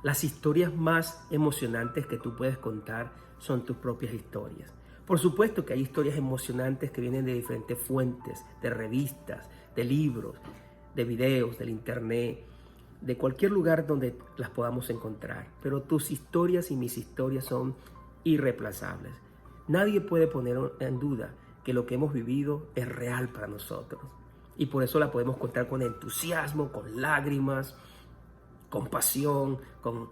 Las historias más emocionantes que tú puedes contar son tus propias historias. Por supuesto que hay historias emocionantes que vienen de diferentes fuentes, de revistas, de libros, de videos, del internet, de cualquier lugar donde las podamos encontrar. Pero tus historias y mis historias son irreemplazables. Nadie puede poner en duda que lo que hemos vivido es real para nosotros. Y por eso la podemos contar con entusiasmo, con lágrimas, con pasión, con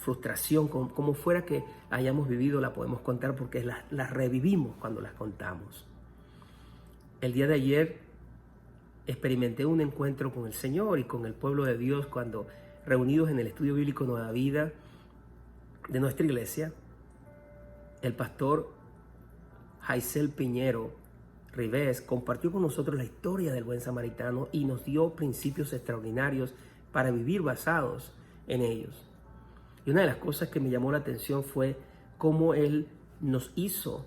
frustración, como fuera que hayamos vivido, la podemos contar porque las revivimos cuando las contamos. El día de ayer experimenté un encuentro con el Señor y con el pueblo de Dios cuando, reunidos en el estudio bíblico Nueva Vida de nuestra iglesia, el pastor Jaisel Piñero Rivés compartió con nosotros la historia del buen samaritano y nos dio principios extraordinarios para vivir basados en ellos. Y una de las cosas que me llamó la atención fue cómo él nos hizo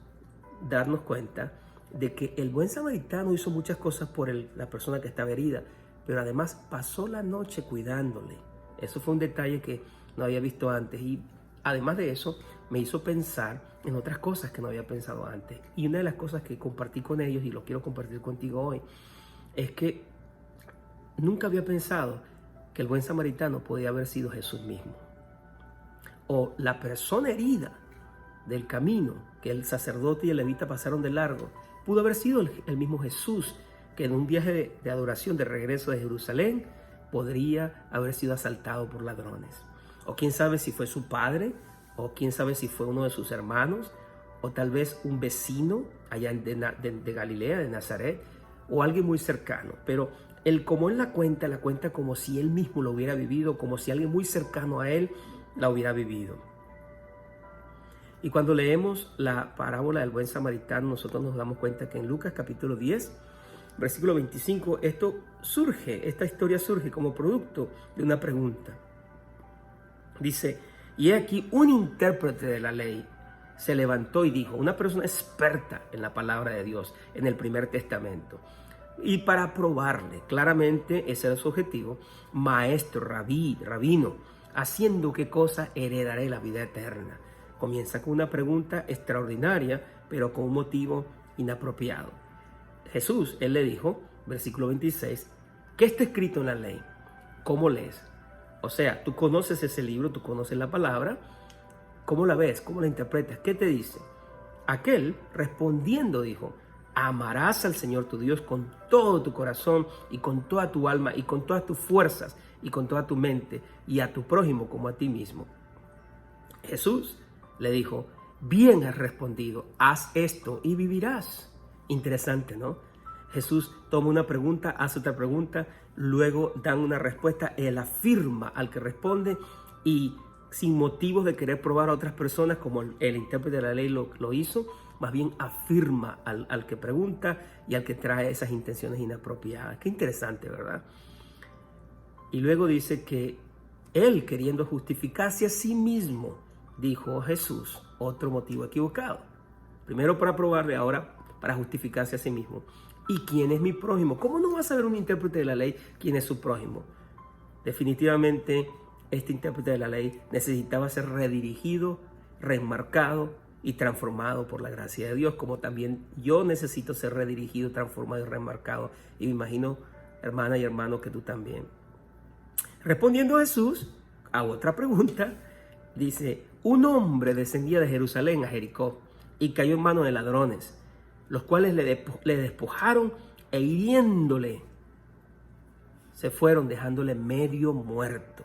darnos cuenta de que el buen samaritano hizo muchas cosas por la persona que estaba herida, pero además pasó la noche cuidándole. Eso fue un detalle que no había visto antes y además de eso me hizo pensar en otras cosas que no había pensado antes. Y una de las cosas que compartí con ellos y lo quiero compartir contigo hoy es que nunca había pensado que el buen samaritano podía haber sido Jesús mismo, o la persona herida del camino que el sacerdote y el levita pasaron de largo pudo haber sido el mismo Jesús, que en un viaje de adoración de regreso de Jerusalén podría haber sido asaltado por ladrones. O quién sabe si fue su padre, o quién sabe si fue uno de sus hermanos, o tal vez un vecino allá de Galilea, de Nazaret, o alguien muy cercano. Pero como él la cuenta como si él mismo lo hubiera vivido, como si alguien muy cercano a él la hubiera vivido. Y cuando leemos la parábola del buen samaritano, nosotros nos damos cuenta que en Lucas capítulo 10, versículo 25, esta historia surge como producto de una pregunta. Dice, y aquí un intérprete de la ley se levantó y dijo, una persona experta en la palabra de Dios, en el primer testamento. Y para probarle, claramente ese era su objetivo, maestro, rabino, haciendo qué cosa heredaré la vida eterna. Comienza con una pregunta extraordinaria, pero con un motivo inapropiado. Jesús, él le dijo, versículo 26, ¿qué está escrito en la ley? ¿Cómo lees? O sea, tú conoces ese libro, tú conoces la palabra, ¿cómo la ves? ¿Cómo la interpretas? ¿Qué te dice? Aquel, respondiendo, dijo, amarás al Señor tu Dios con todo tu corazón y con toda tu alma y con todas tus fuerzas y con toda tu mente y a tu prójimo como a ti mismo. Jesús le dijo, bien has respondido, haz esto y vivirás. Interesante, ¿no? Jesús toma una pregunta, hace otra pregunta, luego dan una respuesta, él afirma al que responde y sin motivos de querer probar a otras personas como el intérprete de la ley lo hizo, más bien afirma al que pregunta y al que trae esas intenciones inapropiadas. Qué interesante, ¿verdad? Y luego dice que él, queriendo justificarse a sí mismo, dijo Jesús, otro motivo equivocado. Primero para probarle, ahora para justificarse a sí mismo. ¿Y quién es mi prójimo? ¿Cómo no va a saber un intérprete de la ley quién es su prójimo? Definitivamente, este intérprete de la ley necesitaba ser redirigido, remarcado y transformado por la gracia de Dios, como también yo necesito ser redirigido, transformado y remarcado. Y me imagino, hermana y hermano, que tú también. Respondiendo a Jesús a otra pregunta, dice, un hombre descendía de Jerusalén a Jericó y cayó en manos de ladrones, los cuales le despojaron e hiriéndole, se fueron dejándole medio muerto.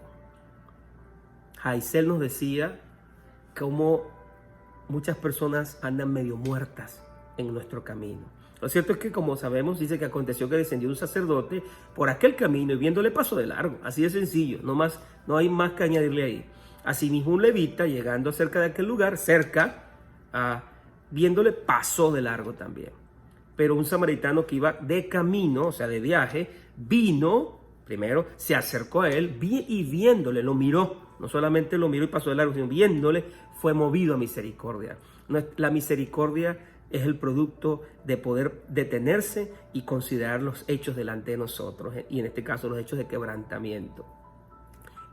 Jaisel nos decía cómo muchas personas andan medio muertas en nuestro camino. Lo cierto es que, como sabemos, dice que aconteció que descendió un sacerdote por aquel camino y viéndole pasó de largo. Así de sencillo, no hay más que añadirle ahí. Asimismo un levita, llegando cerca de aquel lugar, viéndole pasó de largo también. Pero un samaritano que iba de camino, o sea, de viaje, vino, primero se acercó a él y viéndole, lo miró. No solamente lo miró y pasó de largo, sino viéndole, fue movido a misericordia. La misericordia es el producto de poder detenerse y considerar los hechos delante de nosotros, y en este caso los hechos de quebrantamiento.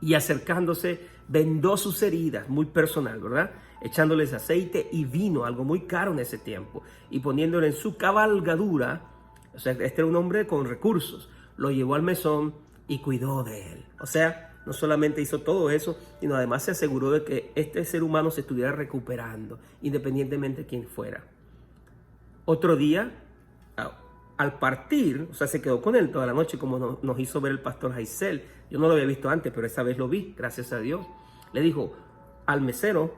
y acercándose vendó sus heridas, muy personal, ¿verdad? Echándoles aceite y vino, algo muy caro en ese tiempo, y poniéndole en su cabalgadura. O sea, este era un hombre con recursos, lo llevó al mesón y cuidó de él. O sea, no solamente hizo todo eso, sino además se aseguró de que este ser humano se estuviera recuperando, independientemente de quién fuera. Otro día, al partir, o sea, se quedó con él toda la noche, como nos hizo ver el pastor Jaisel. Yo no lo había visto antes, pero esa vez lo vi, gracias a Dios. Le dijo al mesero,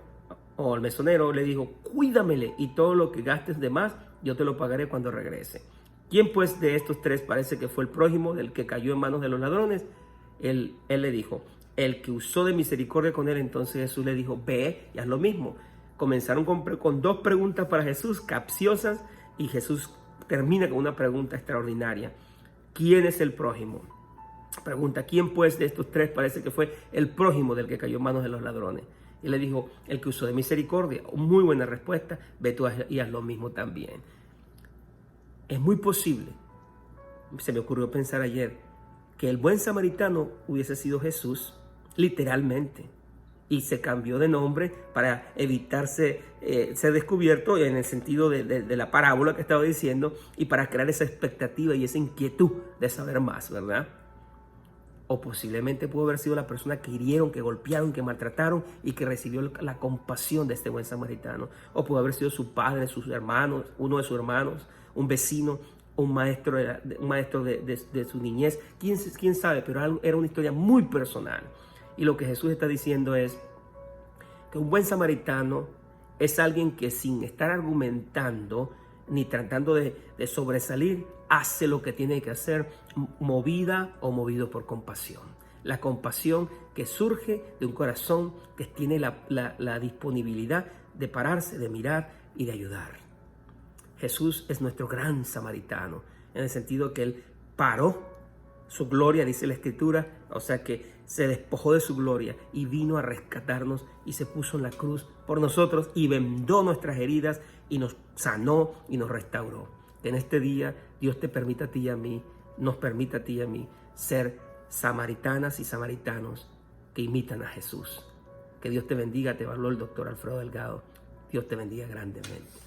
o al mesonero, le dijo: cuídamele, y todo lo que gastes de más, yo te lo pagaré cuando regrese. ¿Quién pues de estos tres parece que fue el prójimo del que cayó en manos de los ladrones? Él le dijo: el que usó de misericordia con él. Entonces Jesús le dijo: ve y haz lo mismo. Comenzaron con dos preguntas para Jesús, capciosas, y Jesús termina con una pregunta extraordinaria: ¿quién es el prójimo? Pregunta: ¿quién pues de estos tres parece que fue el prójimo del que cayó en manos de los ladrones? Y le dijo: el que usó de misericordia. Muy buena respuesta, ve tú y haz lo mismo también. Es muy posible, se me ocurrió pensar ayer, que el buen samaritano hubiese sido Jesús, literalmente, y se cambió de nombre para evitarse ser descubierto en el sentido de la parábola que estaba diciendo, y para crear esa expectativa y esa inquietud de saber más, ¿verdad? O posiblemente pudo haber sido la persona que hirieron, que golpearon, que maltrataron y que recibió la compasión de este buen samaritano. O pudo haber sido su padre, sus hermanos, uno de sus hermanos, un vecino, un maestro de su niñez. ¿Quién sabe? Pero era una historia muy personal. Y lo que Jesús está diciendo es que un buen samaritano es alguien que, sin estar argumentando ni tratando de sobresalir, hace lo que tiene que hacer, movida o movido por compasión. La compasión que surge de un corazón que tiene la disponibilidad de pararse, de mirar y de ayudar. Jesús es nuestro gran samaritano, en el sentido que Él paró su gloria, dice la Escritura, o sea que se despojó de su gloria y vino a rescatarnos y se puso en la cruz por nosotros y vendó nuestras heridas y nos sanó y nos restauró. Que en este día Dios te permita a ti y a mí, nos permita a ti y a mí ser samaritanas y samaritanos que imitan a Jesús. Que Dios te bendiga, te habló el doctor Alfredo Delgado. Dios te bendiga grandemente.